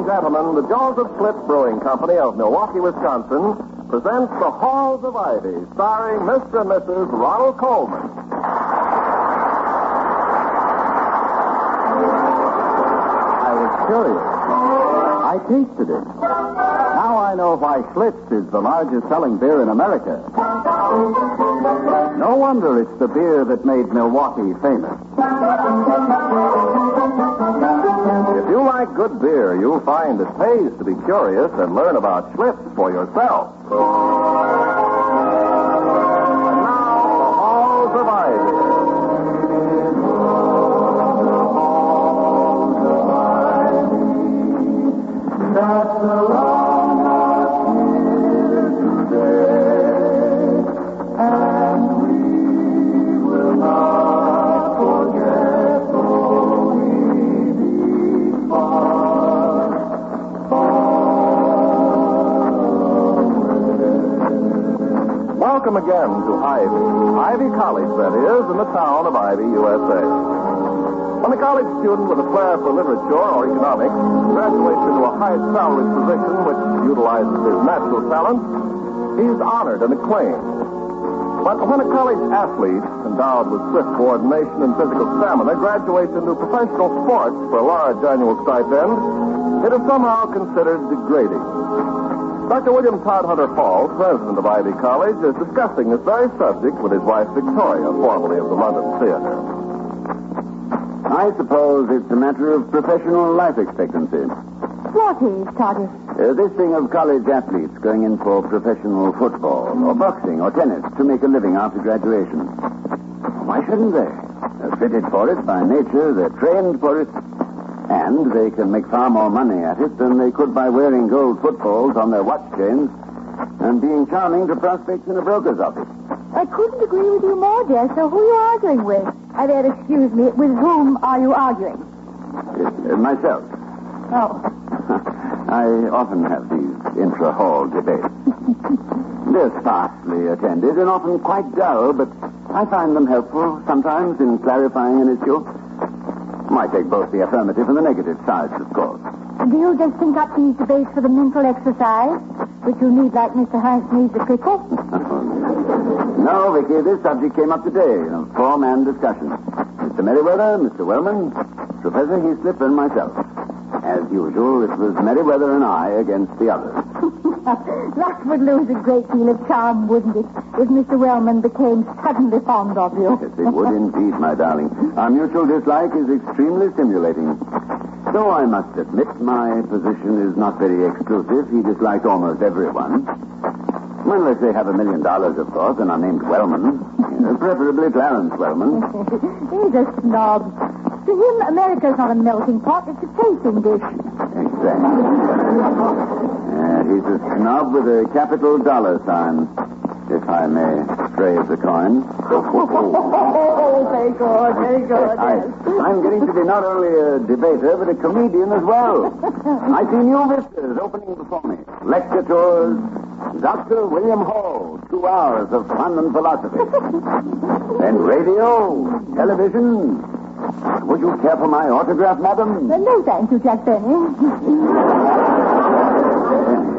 and gentlemen, the Joseph Slip Brewing Company of Milwaukee, Wisconsin, presents The Halls of Ivy, starring Mr. and Mrs. Ronald Coleman. I was curious. I tasted it. Now I know why Schlitz is the largest selling beer in America. No wonder it's the beer that made Milwaukee famous. If you like good beer, you'll find it pays to be curious and learn about Schlitz for yourself. And now, the Halls of Ivy. That's along us here today, and we will not forget, though we be far, far away. Welcome again to Ivy College, that is, in the town of Ivy, USA. When a college student with a flair for literature or economics graduates into a high salaried position which utilizes his natural talents, he's honored and acclaimed. But when a college athlete, endowed with swift coordination and physical stamina, graduates into professional sports for a large annual stipend, it is somehow considered degrading. Dr. William Todd Hunter Hall, president of Ivy College, is discussing this very subject with his wife Victoria, formerly of the London Theater. I suppose it's a matter of professional life expectancy. What is, Toddy? This thing of college athletes going in for professional football or boxing or tennis to make a living after graduation. Why shouldn't they? They're fitted for it by nature, they're trained for it, and they can make far more money at it than they could by wearing gold footballs on their watch chains and being charming to prospects in a broker's office. I couldn't agree with you more, dear. So who are you arguing with? I beg, excuse me, with whom are you arguing? Myself. Oh. I often have these intra-hall debates. They're sparsely attended and often quite dull, but I find them helpful sometimes in clarifying an issue. I take both the affirmative and the negative sides, of course. Do you just think up these debates for the mental exercise, which you need like Mr. Hanks needs the cricket? No, Vicky, this subject came up today in a four-man discussion. Mr. Merriweather, Mr. Wellman, Professor Heathcliff, and myself. As usual, it was Merriweather and I against the others. That would lose a great deal of charm, wouldn't it, if Mr. Wellman became suddenly fond of you? Yes, it would indeed, my darling. Our mutual dislike is extremely stimulating. Though I must admit my position is not very exclusive. He dislikes almost everyone. Unless they have $1 million, of course, and are named Wellman. Preferably Clarence Wellman. He's a snob. To him, America's not a melting pot. It's a tasting dish. Exactly. He's a snob with a capital dollar sign, if I may phrase the coin. Oh, very good, very good. I'm getting to be not only a debater, but a comedian as well. I see new vistas opening before me. Lecture tours, Dr. William Hall, 2 hours of fun and philosophy. Then radio, television. Would you care for my autograph, madam? No, thank you, Jack Benny.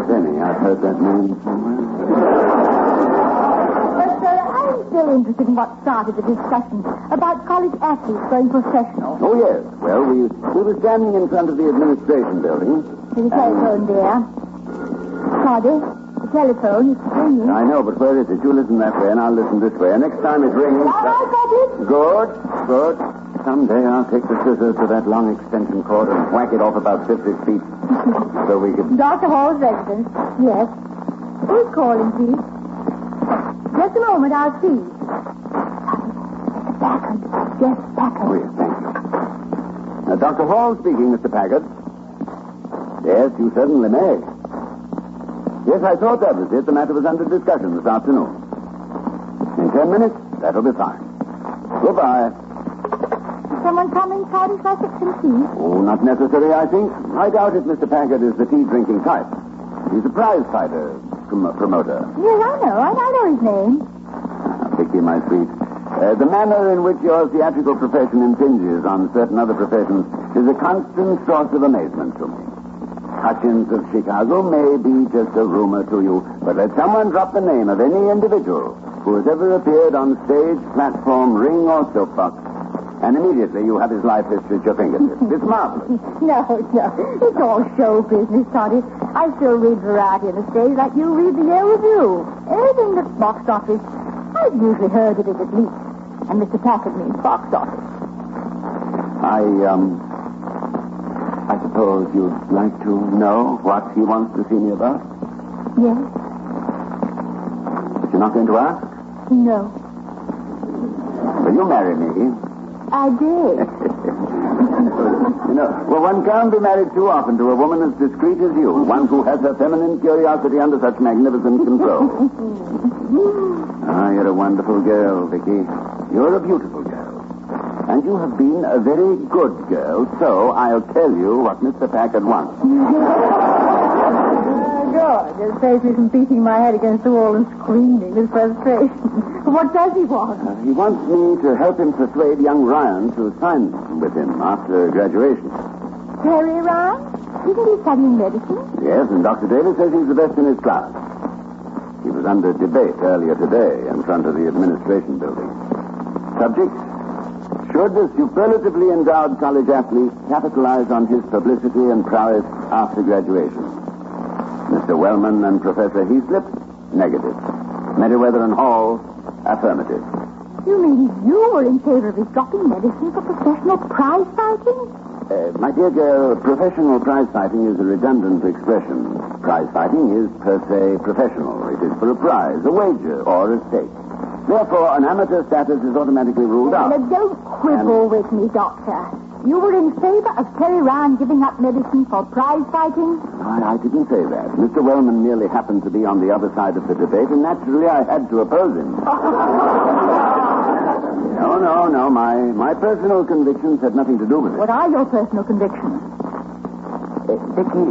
Benny, I've heard that name somewhere. But, I'm still interested in what started the discussion about college athletes going professional. Oh, yes. Well, we were standing in front of the administration building. The telephone, dear. Toddy, the telephone is ringing. I know, but where is it? You listen that way, and I'll listen this way. And next time it rings... All right, Toddy. Good. Someday I'll take the scissors to that long extension cord and whack it off about 50 feet so we can... Dr. Hall's residence. Yes. Who's calling, please? Just a moment, I'll see. Packard. Yes, Packard. Oh, yes, thank you. Dr. Hall speaking, Mr. Packard. Yes, you certainly may. Yes, I thought that was it. The matter was under discussion this afternoon. In 10 minutes, that'll be fine. Goodbye. Is someone coming, Toddy, for some tea? Oh, not necessary, I think. I doubt if Mr. Packard is the tea-drinking type. He's a prizefighter promoter. Yes, I know his name. Vicky, my sweet. The manner in which your theatrical profession impinges on certain other professions is a constant source of amazement to me. Hutchins of Chicago may be just a rumor to you, but let someone drop the name of any individual who has ever appeared on stage, platform, ring, or soapbox, and immediately you have his life history at your fingertips. It's marvelous. No. It's all show business, Toddy. I still read variety on the stage like you read the Yale Review. Anything that's box office, I've usually heard of it at least. And Mr. Packard means box office. I suppose you'd like to know what he wants to see me about? Yes? But you're not going to ask? No. Will you marry me? I did. Well, one can't be married too often to a woman as discreet as you, one who has her feminine curiosity under such magnificent control. You're a wonderful girl, Vicky. You're a beautiful girl. And you have been a very good girl, so I'll tell you what Mr. Packard wants. Good. It saves me from beating my head against the wall and screaming with frustration. What does he want? He wants me to help him persuade young Ryan to sign with him after graduation. Terry Ryan? Isn't he studying medicine? Yes, and Dr. Davis says he's the best in his class. He was under debate earlier today in front of the administration building. Subject: should the superlatively endowed college athlete capitalize on his publicity and prowess after graduation? Mr. Wellman and Professor Heaslip, negative. Meriwether and Hall, affirmative. You mean you were in favor of his dropping medicine for professional prize fighting? My dear girl, professional prize fighting is a redundant expression. Prize fighting is per se professional. It is for a prize, a wager, or a stake. Therefore, an amateur status is automatically ruled out. Now, don't quibble with me, Doctor. You were in favor of Terry Ryan giving up medicine for prize fighting? I didn't say that. Mr. Wellman merely happened to be on the other side of the debate, and naturally I had to oppose him. No. My personal convictions had nothing to do with it. What are your personal convictions? Vicky,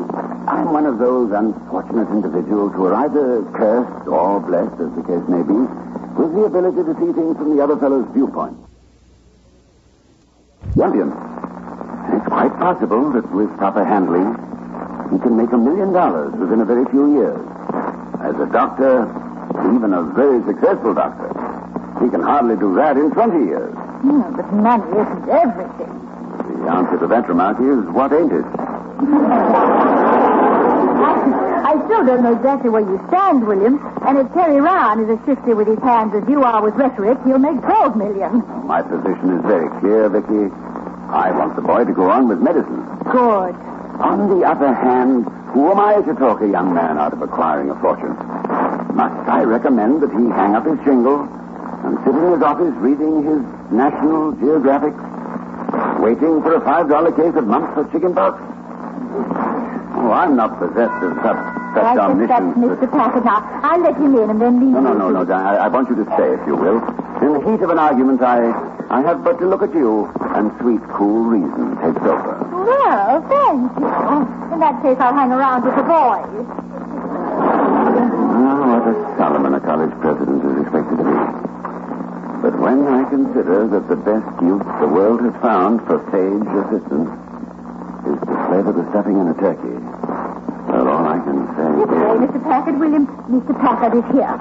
I'm one of those unfortunate individuals who are either cursed or blessed, as the case may be, with the ability to see things from the other fellow's viewpoint. Champion. It's quite possible that with proper handling, he can make $1 million within a very few years. As a doctor, even a very successful doctor, he can hardly do that in 20 years. But money isn't everything. The answer to that remark is, what ain't it? I still don't know exactly where you stand, William. And if Terry Ryan is as shifty with his hands as you are with rhetoric, he'll make $12 million. My position is very clear, Vicky. I want the boy to go on with medicine. Good. On the other hand, who am I to talk a young man out of acquiring a fortune? Must I recommend that he hang up his shingle and sit in his office reading his National Geographic, waiting for a $5 case of mumps or chicken pox? Oh, I'm not possessed of such omniscience. That's Mr. Packard now. I'll let him in and then leave No, I want you to stay, if you will. In the heat of an argument, I have but to look at you, and sweet, cool reason takes over. Well, thank you. In that case, I'll hang around with the boys. What a Solomon a college president is expected to be. But when I consider that the best youth the world has found for sage assistance is to flavor the stuffing in a turkey, well, all I can say Good day, Mr. Packard. William, Mr. Packard is here.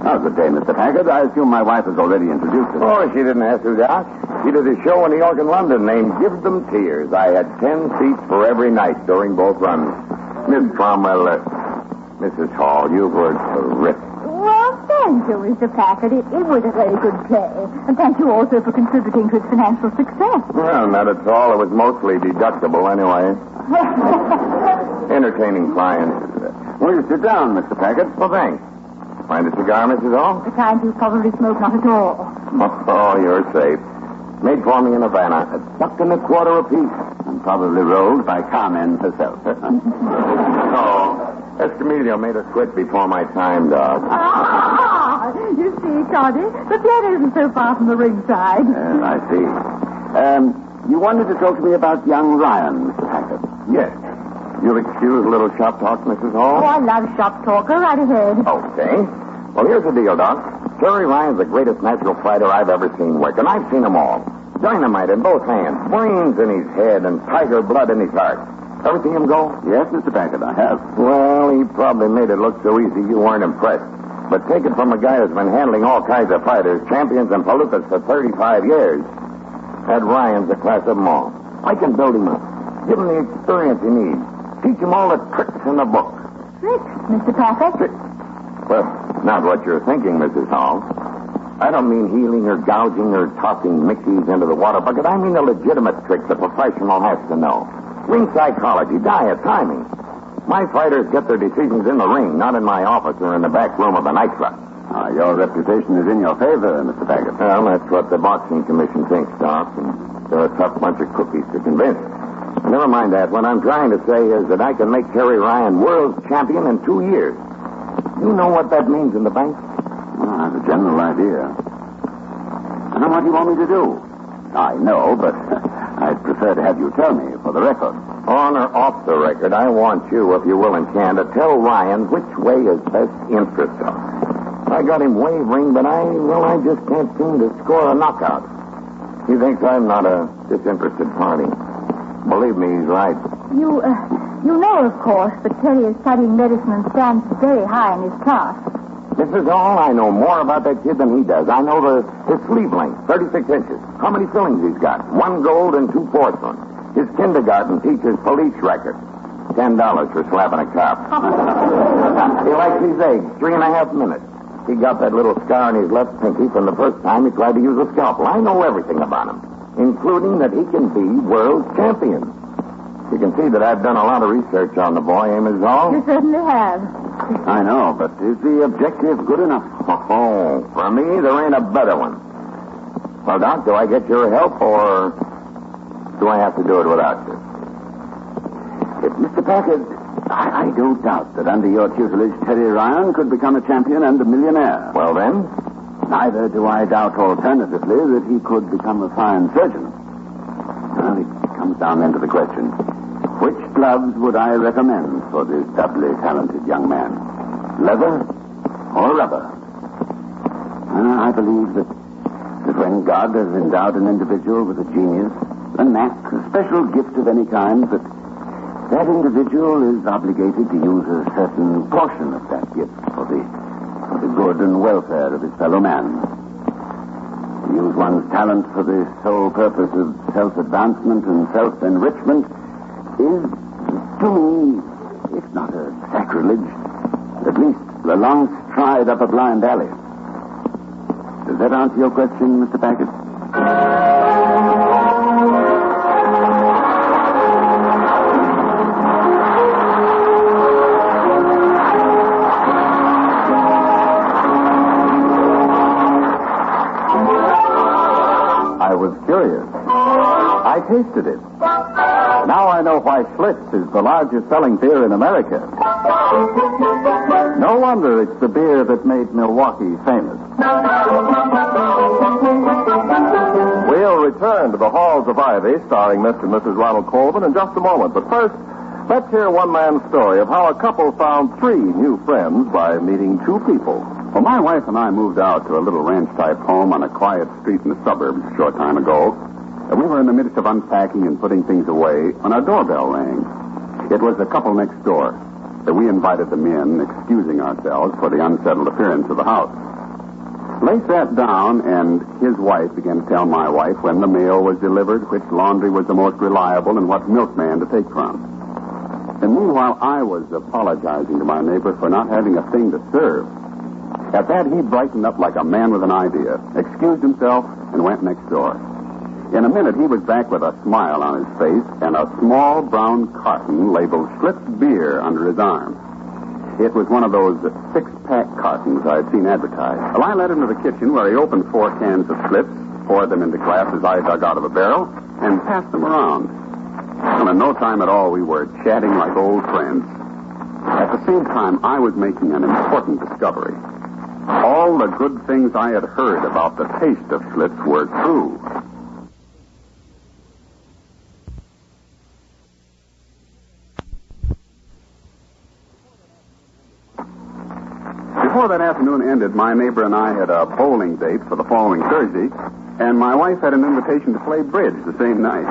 Oh, good day, Mr. Packard. I assume my wife has already introduced us. Oh, she didn't have to, Doc. She did a show in New York and London named Give Them Tears. I had 10 seats for every night during both runs. Miss Cromwell, Mrs. Hall, you were terrific. Well, thank you, Mr. Packard. It was a very good play. And thank you also for contributing to its financial success. Well, not at all. It was mostly deductible anyway. Entertaining clients. Will you sit down, Mr. Packard? Well, thanks. Find a cigar, Mrs. Hall? The kind you probably smoke not at all. Oh, you're safe. Made for me in Havana. $1.25 apiece. And probably rolled by Carmen herself. Oh, Escamillo made us quit before my time, Doc. You see, Toddy, the theater isn't so far from the ringside. I see. You wanted to talk to me about young Ryan, Mr. Packard. Yes. You'll excuse a little shop talk, Mrs. Hall? Oh, I love shop talk. Go right ahead. Okay. Well, here's the deal, Doc. Terry Ryan's the greatest natural fighter I've ever seen work, and I've seen them all. Dynamite in both hands, brains in his head, and tiger blood in his heart. Ever see him go? Yes, Mr. Packard, I have. Well, he probably made it look so easy you weren't impressed. But take it from a guy who's been handling all kinds of fighters, champions, and palookas for 35 years. That Ryan's the class of them all. I can build him up. Give him the experience he needs. Teach him all the tricks in the book. Tricks, Mr. Packard? Well, not what you're thinking, Mrs. Hall. I don't mean healing or gouging or tossing Mickeys into the water bucket. I mean the legitimate tricks a professional has to know. Ring psychology, diet, timing. My fighters get their decisions in the ring, not in my office or in the back room of the nightclub. Your reputation is in your favor, Mr. Packard. Well, that's what the boxing commission thinks, Doc, and they're a tough bunch of cookies to convince. Never mind that. What I'm trying to say is that I can make Terry Ryan world champion in 2 years. You know what that means in the bank? Well, I have a general idea. And what do you want me to do? I know, but I'd prefer to have you tell me for the record. On or off the record, I want you, if you will and can, to tell Ryan which way his best interests are. I got him wavering, but I just can't seem to score a knockout. He thinks I'm not a disinterested party. Believe me, he's right. You know, of course, that Terry is studying medicine and stands very high in his class. This is all. I know more about that kid than he does. I know his sleeve length, 36 inches. How many fillings he's got? 1 gold and 2 porcelain. His kindergarten teacher's police record. $10 for slapping a cop. He likes his eggs, 3.5 minutes. He got that little scar on his left pinky from the first time he tried to use a scalpel. I know everything about him, including that he can be world champion. You can see that I've done a lot of research on the boy, Mrs. Hall. You certainly have. I know, but is the objective good enough? Oh, for me, there ain't a better one. Well, Doc, do I get your help, or do I have to do it without you? Mr. Packard, I don't doubt that under your tutelage, Terry Ryan could become a champion and a millionaire. Well, then? Neither do I doubt alternatively that he could become a fine surgeon. Well, it comes down then to the question. Which gloves would I recommend for this doubly talented young man? Leather or rubber? I believe that when God has endowed an individual with a genius, a knack, a special gift of any kind, that individual is obligated to use a certain portion of that gift for the good and welfare of his fellow man. To use one's talent for the sole purpose of self-advancement and self-enrichment is, to me, if not a sacrilege, at least a long stride up a blind alley. Does that answer your question, Mr. Packard? I was curious. I tasted it. Now I know why Schlitz is the largest selling beer in America. No wonder it's the beer that made Milwaukee famous. We'll return to the Halls of Ivy, starring Mr. and Mrs. Ronald Colvin, in just a moment. But first, let's hear one man's story of how a couple found 3 new friends by meeting 2 people. Well, my wife and I moved out to a little ranch-type home on a quiet street in the suburbs a short time ago. We were in the midst of unpacking and putting things away when our doorbell rang. It was the couple next door. We invited them in, excusing ourselves for the unsettled appearance of the house. They sat down, and his wife began to tell my wife when the mail was delivered, which laundry was the most reliable, and what milkman to take from. And meanwhile, I was apologizing to my neighbor for not having a thing to serve. At that, he brightened up like a man with an idea, excused himself, and went next door. In a minute, he was back with a smile on his face and a small brown carton labeled Schlitz Beer under his arm. It was one of those 6-pack cartons I'd seen advertised. Well, I led him to the kitchen where he opened 4 cans of Schlitz, poured them into glasses I dug out of a barrel, and passed them around. And in no time at all, we were chatting like old friends. At the same time, I was making an important discovery. All the good things I had heard about the taste of Schlitz were true. Before that afternoon ended, my neighbor and I had a bowling date for the following Thursday, and my wife had an invitation to play bridge the same night.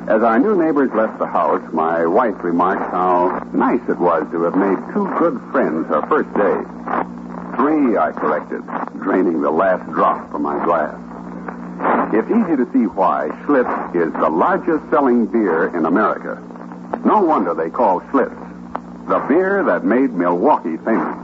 As our new neighbors left the house, my wife remarked how nice it was to have made 2 good friends her first day. 3 I collected, draining the last drop from my glass. It's easy to see why Schlitz is the largest selling beer in America. No wonder they call Schlitz the beer that made Milwaukee famous.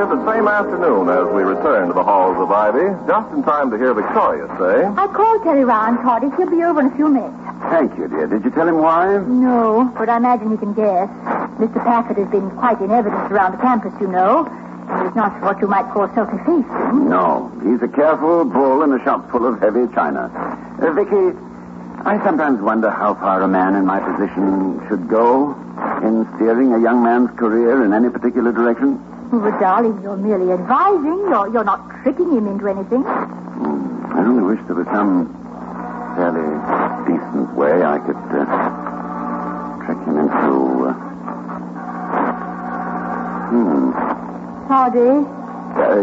The same afternoon as we return to the halls of Ivy, just in time to hear Victoria say, I called Terry Ryan, Toddy. He'll be over in a few minutes. Thank you, dear. Did you tell him why? No, but I imagine he can guess. Mr. Packard has been quite in evidence around the campus, you know. And he's not what you might call self-effacing. No, he's a careful bull in a shop full of heavy china. Vicky, I sometimes wonder how far a man in my position should go in steering a young man's career in any particular direction. But, darling, you're merely advising. You're not tricking him into anything. I only wish there was some fairly decent way I could trick him into... Toddy?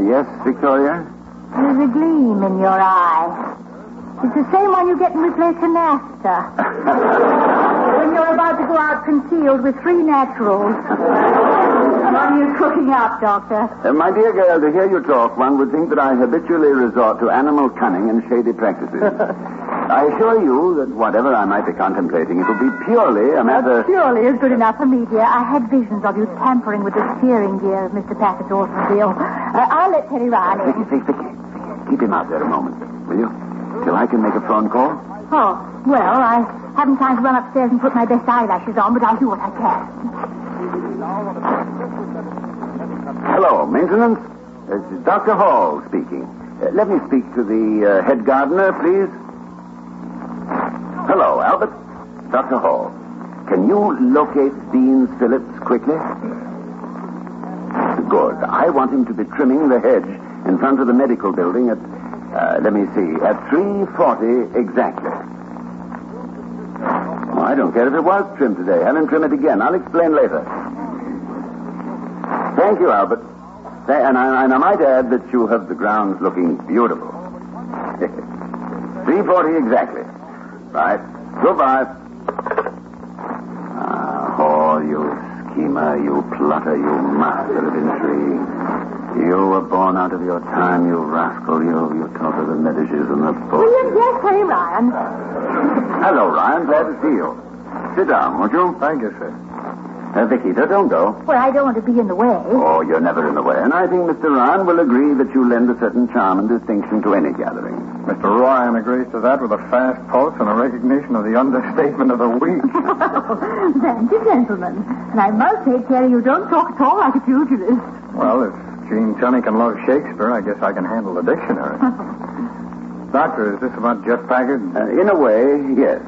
Yes, Victoria? There's a gleam in your eye. It's the same one you get when we play canasta. When you're about to go out concealed with 3 naturals. What are you cooking up, Doctor? My dear girl, to hear you talk, one would think that I habitually resort to animal cunning and shady practices. I assure you that whatever I might be contemplating, it will be purely a matter... Purely is good enough for me, dear. I had visions of you tampering with the steering gear of Mr. Packard's automobile. I'll let Terry Ryan in. Vicky, keep him out there a moment, will you? Till I can make a phone call? Oh, well, I haven't time to run upstairs and put my best eyelashes on, but I'll do what I can. Hello, maintenance. This is Dr. Hall speaking. Let me speak to the head gardener, please. Hello, Albert. Dr. Hall. Can you locate Dean Phillips quickly? Good. I want him to be trimming the hedge in front of the medical building at, at 3:40 exactly. Oh, I don't care if it was trimmed today. Have him trim it again. I'll explain later. Thank you, Albert. And I might add that you have the grounds looking beautiful. 3:40 exactly. Right. Goodbye. Oh, you schemer, you plotter, you master of intrigue. You were born out of your time, you rascal. You talk of the Medicis and the Pope. Yes, Terry Ryan. Hello, Ryan. Glad to see you. Sit down, won't you? Thank you, sir. Vicky, don't go. Well, I don't want to be in the way. Oh, you're never in the way. And I think Mr. Ryan will agree that you lend a certain charm and distinction to any gathering. Mr. Ryan agrees to that with a fast pulse and a recognition of the understatement of the week. Thank you, gentlemen. And I must say, Terry, you don't talk at all like a pugilist. Well, if Gene Tunney can love Shakespeare, I guess I can handle the dictionary. Doctor, is this about Jeff Packard? In a way, yes.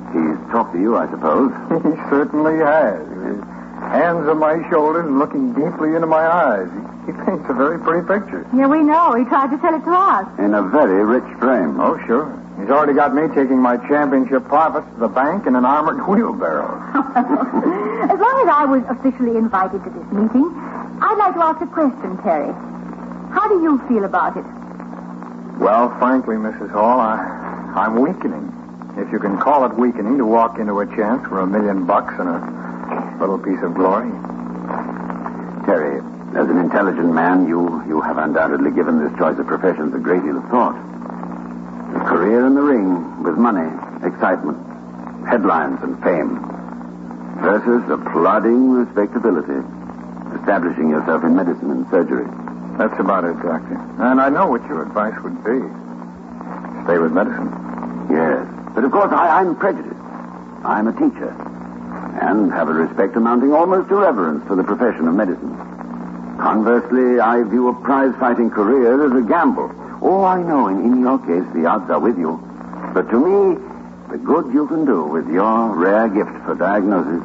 He's talked to you, I suppose. He certainly has. His hands on my shoulders and looking deeply into my eyes. He paints a very pretty picture. Yeah, we know. He tried to sell it to us. In a very rich frame. Oh, sure. He's already got me taking my championship profits to the bank in an armored wheelbarrow. As long as I was officially invited to this meeting, I'd like to ask a question, Terry. How do you feel about it? Well, frankly, Mrs. Hall, I'm weakening. If you can call it weakening to walk into a chance for $1 million and a little piece of glory. Terry, as an intelligent man, you have undoubtedly given this choice of professions a great deal of thought. A career in the ring with money, excitement, headlines, and fame versus a plodding respectability, establishing yourself in medicine and surgery. That's about it, Doctor. And I know what your advice would be. Stay with medicine. Yes. But, of course, I'm prejudiced. I'm a teacher. And have a respect amounting almost to reverence for the profession of medicine. Conversely, I view a prize-fighting career as a gamble. Oh, I know, in your case, the odds are with you. But to me, the good you can do with your rare gift for diagnosis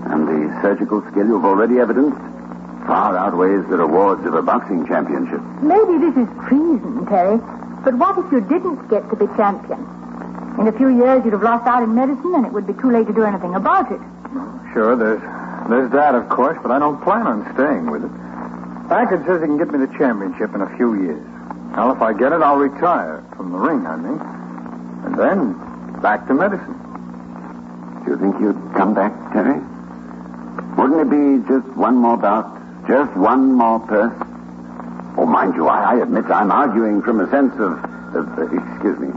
and the surgical skill you've already evidenced far outweighs the rewards of a boxing championship. Maybe this is treason, Terry. But what if you didn't get to be champion? In a few years, you'd have lost out in medicine, and it would be too late to do anything about it. Sure, there's that, of course, but I don't plan on staying with it. Packard says he can get me the championship in a few years. Well, if I get it, I'll retire from the ring, I mean. And then, back to medicine. Do you think you'd come back, Terry? Wouldn't it be just one more bout? Just one more purse? Oh, mind you, I admit I'm arguing from a sense of excuse me.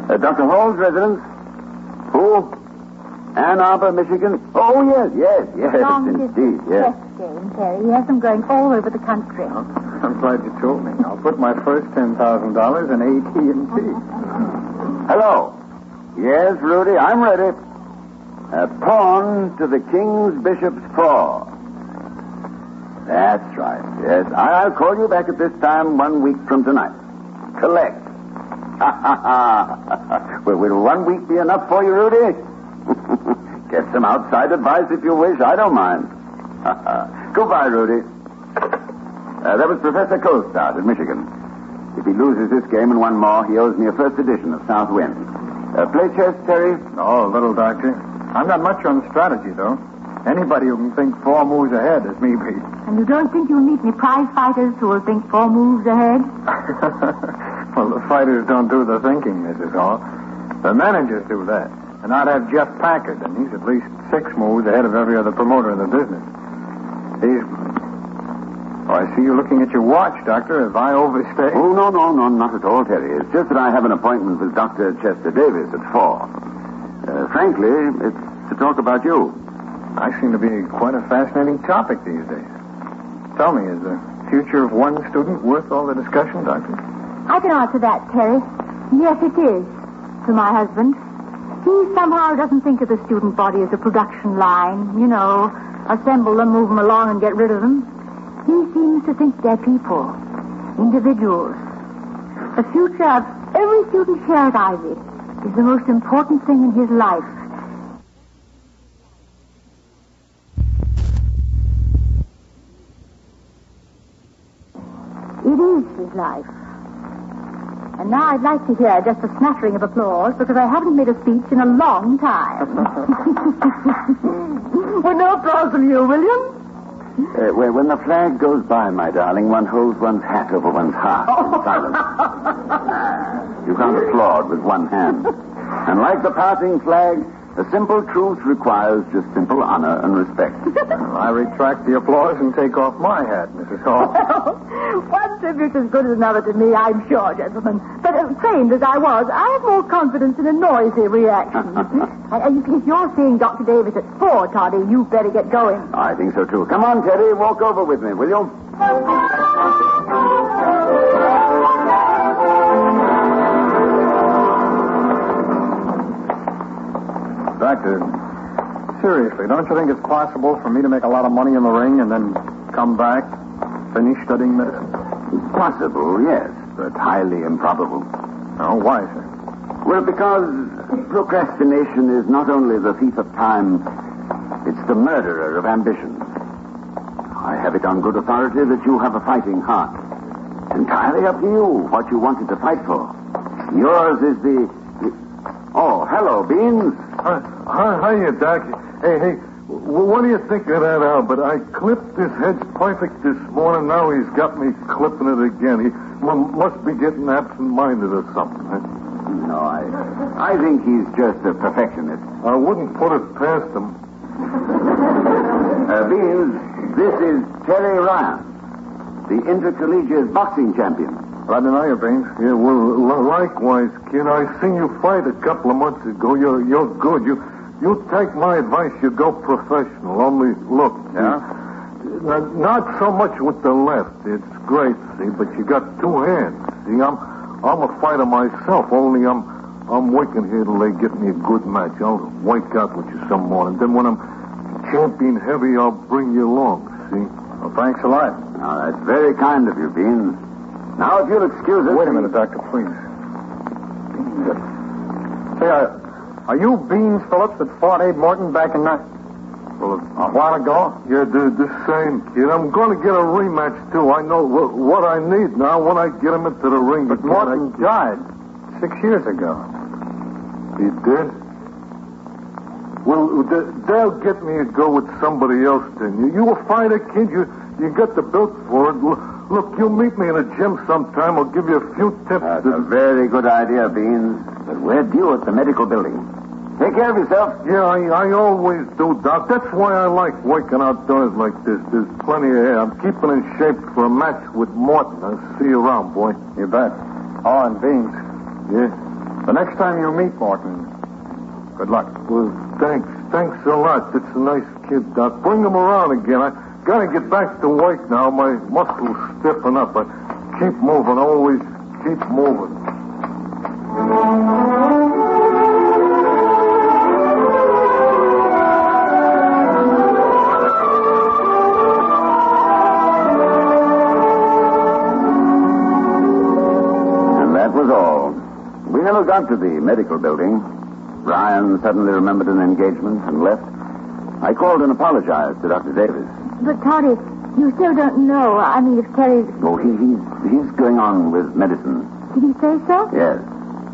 Dr. Hall's residence? Who? Ann Arbor, Michigan? Oh, yes, Long indeed, distance yes. chess game, Terry. He has them going all over the country. I'm glad you told me. I'll put my first $10,000 in AT&T. Hello. Yes, Rudy, I'm ready. A pawn to the King's Bishop's 4. That's right, yes. I'll call you back at this time 1 week from tonight. Collect. Well, will 1 week be enough for you, Rudy? Get some outside advice if you wish. I don't mind. Goodbye, Rudy. That was Professor Coast out in Michigan. If he loses this game and one more, he owes me a first edition of South Wind. Play chess, Terry? Oh, little doctor. I'm not much on strategy, though. Anybody who can think 4 moves ahead is me beat. And you don't think you'll meet any prize fighters who will think 4 moves ahead? Well, the fighters don't do the thinking, Mrs. Hall. The managers do that. And I'd have Jeff Packard, and he's at least 6 moves ahead of every other promoter in the business. Oh, I see you looking at your watch, Doctor. Have I overstayed? Oh, no, not at all, Terry. It's just that I have an appointment with Dr. Chester Davis at 4. Frankly, it's to talk about you. I seem to be quite a fascinating topic these days. Tell me, is the future of one student worth all the discussion, Doctor? I can answer that, Terry. Yes, it is. To my husband. He somehow doesn't think of the student body as a production line. You know, assemble them, move them along, and get rid of them. He seems to think they're people, individuals. The future of every student here at Ivy is the most important thing in his life. It is his life. And now I'd like to hear just a smattering of applause because I haven't made a speech in a long time. Well, no applause from you, William. When the flag goes by, my darling, one holds one's hat over one's heart in silence. You can't applaud with one hand. And like the passing flag, a simple truth requires just simple honor and respect. Well, I retract the applause and take off my hat, Mrs. Hall. One tribute's as good as another to me, I'm sure, gentlemen. But trained as I was, I have more confidence in a noisy reaction. If you're seeing Dr. Davis at 4, Toddy, you better get going. I think so, too. Come on, Teddy, walk over with me, will you? Doctor, seriously, don't you think it's possible for me to make a lot of money in the ring and then come back, finish studying medicine? Possible, yes, but highly improbable. Oh, why, sir? Well, because procrastination is not only the thief of time, it's the murderer of ambition. I have it on good authority that you have a fighting heart. Entirely up to you what you wanted to fight for. Yours is the... Oh, hello, Beans. Hiya, Doc. Hey, what do you think of that, Albert? I clipped his hedge perfect this morning. Now he's got me clipping it again. He must be getting absent-minded or something. Huh? No, I think he's just a perfectionist. I wouldn't put it past him. Beans, this is Terry Ryan, the intercollegiate boxing champion. Glad to know you, Beans. Yeah, well, likewise, kid. I seen you fight a couple of months ago. You're good. You take my advice. You go professional. Only look. Yeah? Not so much with the left. It's great, see, but you got 2 hands. See, I'm a fighter myself. Only I'm working here till they get me a good match. I'll wake out with you some morning. Then when I'm champion heavy, I'll bring you along. See? Well, thanks a lot. Now, that's very kind of you, Beans. Now, if you'll excuse us... Wait a minute, Doctor, please. Say, are you Beans Phillips that fought Abe Morton back in... Well, a while ago? Yeah, the same kid. I'm going to get a rematch, too. I know what I need now when I get him into the ring. But Morton died 6 years ago. He did? Well, they'll get me to go with somebody else, then. You a fighter, kid. You got the built for it. Look, you meet me in a gym sometime. I'll give you a few tips. That's a very good idea, Beans. But we're due at the medical building. Take care of yourself. Yeah, I always do, Doc. That's why I like working outdoors like this. There's plenty of air. I'm keeping in shape for a match with Morton. I'll see you around, boy. You bet. Oh, and Beans, Yeah? the next time you meet Morton, good luck. Well, thanks. Thanks a lot. It's a nice kid, Doc. Bring him around again. I gotta get back to work now. My muscles stiffen up. I keep moving. Always keep moving. Was all. We never got to the medical building. Ryan suddenly remembered an engagement and left. I called and apologized to Dr. Davis. But, Toddy, you still don't know. I mean, if Terry's... Oh, he's going on with medicine. Did he say so? Yes,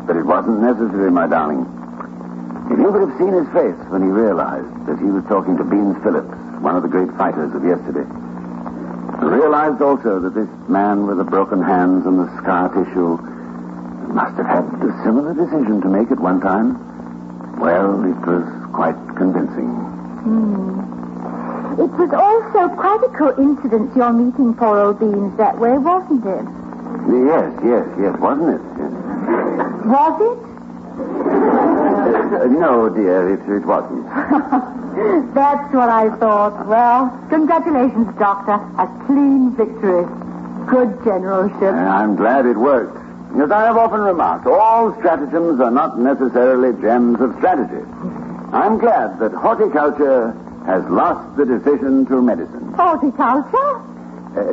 but it wasn't necessary, my darling. If you could have seen his face when he realized that he was talking to Beans Phillips, one of the great fighters of yesterday. He realized also that this man with the broken hands and the scar tissue must have had a similar decision to make at one time. Well, it was quite convincing. It was also quite a coincidence your meeting poor old Beans that way, wasn't it? Yes, wasn't it? Was it? No, dear, it wasn't. That's what I thought. Well, congratulations, Doctor. A clean victory. Good generalship. I'm glad it worked. As I have often remarked, all stratagems are not necessarily gems of strategy. I'm glad that horticulture has lost the decision to medicine. Horticulture?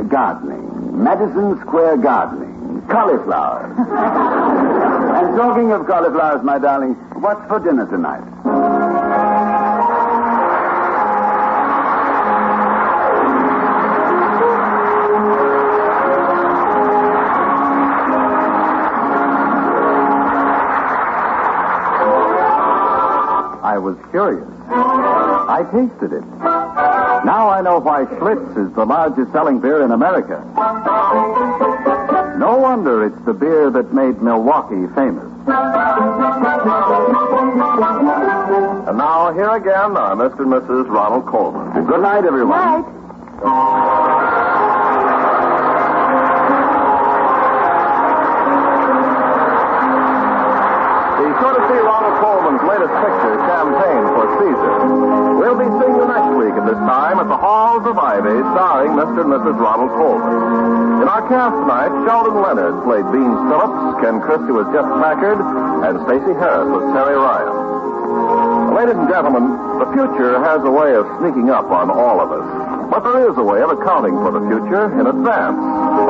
Gardening. Madison Square gardening. Cauliflower. And talking of cauliflowers, my darling, what's for dinner tonight? I was curious. I tasted it. Now I know why Schlitz is the largest selling beer in America. No wonder it's the beer that made Milwaukee famous. And now, here again are Mr. and Mrs. Ronald Coleman. And good night, everyone. Right. Be sure to see Ronald Coleman's latest picture, Campaign for Caesar. We'll be seeing you next week at this time at the Halls of Ivy, starring Mr. and Mrs. Ronald Coleman. In our cast tonight, Sheldon Leonard played Beans Phillips, Ken Christie was Jeff Packard, and Stacey Harris was Terry Ryan. Ladies and gentlemen, the future has a way of sneaking up on all of us. But there is a way of accounting for the future in advance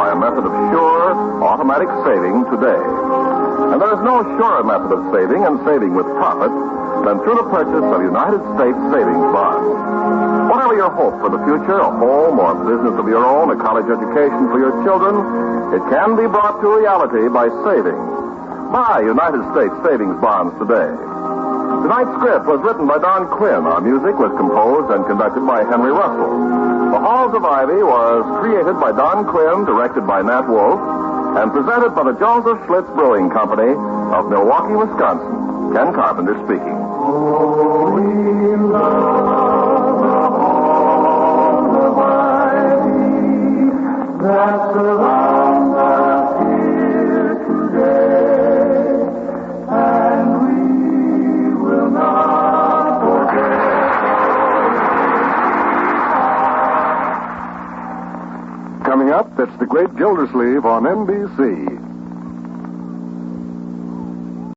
by a method of sure, automatic saving today. And there is no surer method of saving and saving with profit than through the purchase of United States savings bonds. Whatever your hope for the future, a home or business of your own, a college education for your children, it can be brought to reality by saving. Buy United States savings bonds today. Tonight's script was written by Don Quinn. Our music was composed and conducted by Henry Russell. The Halls of Ivy was created by Don Quinn, directed by Nat Wolf, and presented by the Joseph Schlitz Brewing Company of Milwaukee, Wisconsin. Ken Carpenter speaking. Oh, we love the Halls of Ivy that surround us here today, and we will not forget. Coming up, it's The Great Gildersleeve on NBC.